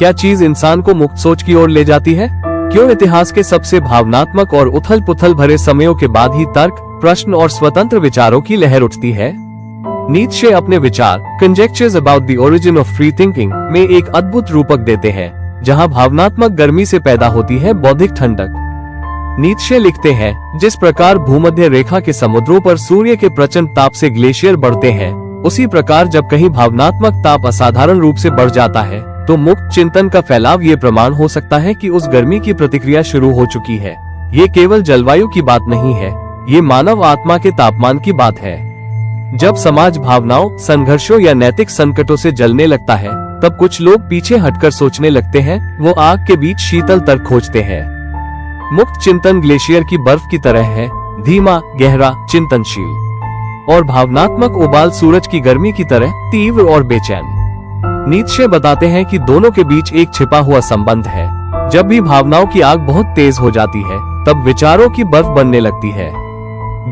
क्या चीज इंसान को मुक्त सोच की ओर ले जाती है? क्यों इतिहास के सबसे भावनात्मक और उथल पुथल भरे समयों के बाद ही तर्क, प्रश्न और स्वतंत्र विचारों की लहर उठती है? नीत्शे अपने विचार conjectures about the origin of free thinking में एक अद्भुत रूपक देते हैं, जहां भावनात्मक गर्मी से पैदा होती है बौद्धिक ठंडक। नीत्शे लिखते हैं, जिस प्रकार भूमध्य रेखा के समुद्रों पर सूर्य के प्रचंड ताप से ग्लेशियर बढ़ते हैं, उसी प्रकार जब कहीं भावनात्मक ताप असाधारण रूप से बढ़ जाता है तो मुक्त चिंतन का फैलाव ये प्रमाण हो सकता है कि उस गर्मी की प्रतिक्रिया शुरू हो चुकी है। ये केवल जलवायु की बात नहीं है, ये मानव आत्मा के तापमान की बात है। जब समाज भावनाओं, संघर्षों या नैतिक संकटों से जलने लगता है, तब कुछ लोग पीछे हटकर सोचने लगते हैं, वो आग के बीच शीतल तर्क खोजते हैं। मुक्त चिंतन ग्लेशियर की बर्फ की तरह है, धीमा, गहरा, चिंतनशील, और भावनात्मक उबाल सूरज की गर्मी की तरह तीव्र और बेचैन। नीत्शे बताते हैं कि दोनों के बीच एक छिपा हुआ संबंध है। जब भी भावनाओं की आग बहुत तेज हो जाती है, तब विचारों की बर्फ बनने लगती है।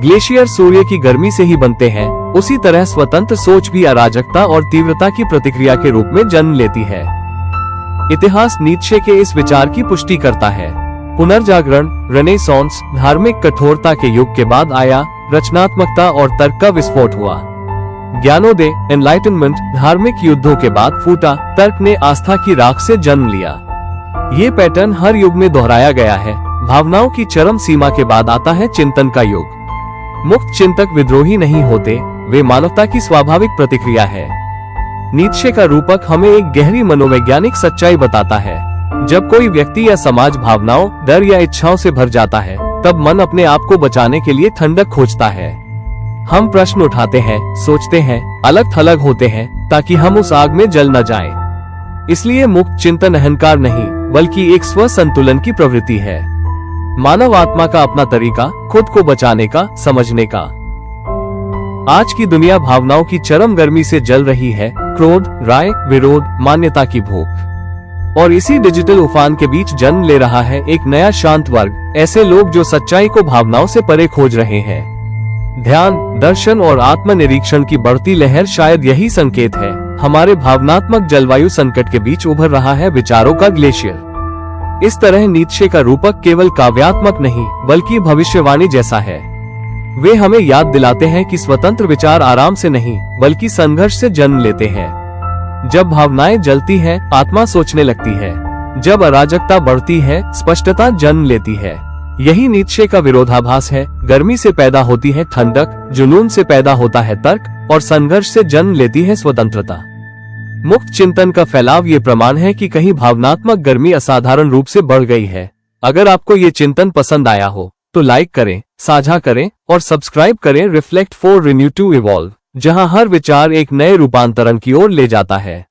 ग्लेशियर सूर्य की गर्मी से ही बनते हैं, उसी तरह स्वतंत्र सोच भी अराजकता और तीव्रता की प्रतिक्रिया के रूप में जन्म लेती है। इतिहास नीत्शे के इस विचार की पुष्टि करता है। पुनर्जागरण, रेनेसांस, धार्मिक कठोरता के युग के बाद आया, रचनात्मकता और तर्क का विस्फोट हुआ। ज्ञानोदय, एनलाइटनमेंट, धार्मिक युद्धों के बाद फूटा, तर्क ने आस्था की राख से जन्म लिया। ये पैटर्न हर युग में दोहराया गया है। भावनाओं की चरम सीमा के बाद आता है चिंतन का युग। मुक्त चिंतक विद्रोही नहीं होते, वे मानवता की स्वाभाविक प्रतिक्रिया है। नीत्शे का रूपक हमें एक गहरी मनोवैज्ञानिक सच्चाई बताता है। जब कोई व्यक्ति या समाज भावनाओं, डर या इच्छाओं से भर जाता है, तब मन अपने आप को बचाने के लिए ठंडक खोजता है। हम प्रश्न उठाते हैं, सोचते हैं, अलग थलग होते हैं, ताकि हम उस आग में जल न जाएं। इसलिए मुक्त चिंतन अहंकार नहीं, बल्कि एक स्व संतुलन की प्रवृत्ति है। मानव आत्मा का अपना तरीका, खुद को बचाने का, समझने का। आज की दुनिया भावनाओं की चरम गर्मी से जल रही है, क्रोध, राय, विरोध, मान्यता की भूख। और इसी डिजिटल उफान के बीच जन्म ले रहा है एक नया शांत वर्ग, ऐसे लोग जो सच्चाई को भावनाओं से परे खोज रहे हैं। ध्यान, दर्शन और आत्मनिरीक्षण की बढ़ती लहर शायद यही संकेत है। हमारे भावनात्मक जलवायु संकट के बीच उभर रहा है विचारों का ग्लेशियर। इस तरह नीत्शे का रूपक केवल काव्यात्मक नहीं, बल्कि भविष्यवाणी जैसा है। वे हमें याद दिलाते हैं कि स्वतंत्र विचार आराम से नहीं, बल्कि संघर्ष से जन्म लेते हैं। जब भावनाएं जलती हैं, आत्मा सोचने लगती है। जब अराजकता बढ़ती है, स्पष्टता जन्म लेती है। यही नीत्शे का विरोधाभास है। गर्मी से पैदा होती है ठंडक, जुनून से पैदा होता है तर्क, और संघर्ष से जन्म लेती है स्वतंत्रता। मुक्त चिंतन का फैलाव ये प्रमाण है कि कहीं भावनात्मक गर्मी असाधारण रूप से बढ़ गई है। अगर आपको ये चिंतन पसंद आया हो, तो लाइक करें, साझा करें और सब्सक्राइब करें reflect for renew to evolve, जहां हर विचार एक नए रूपांतरण की ओर ले जाता है।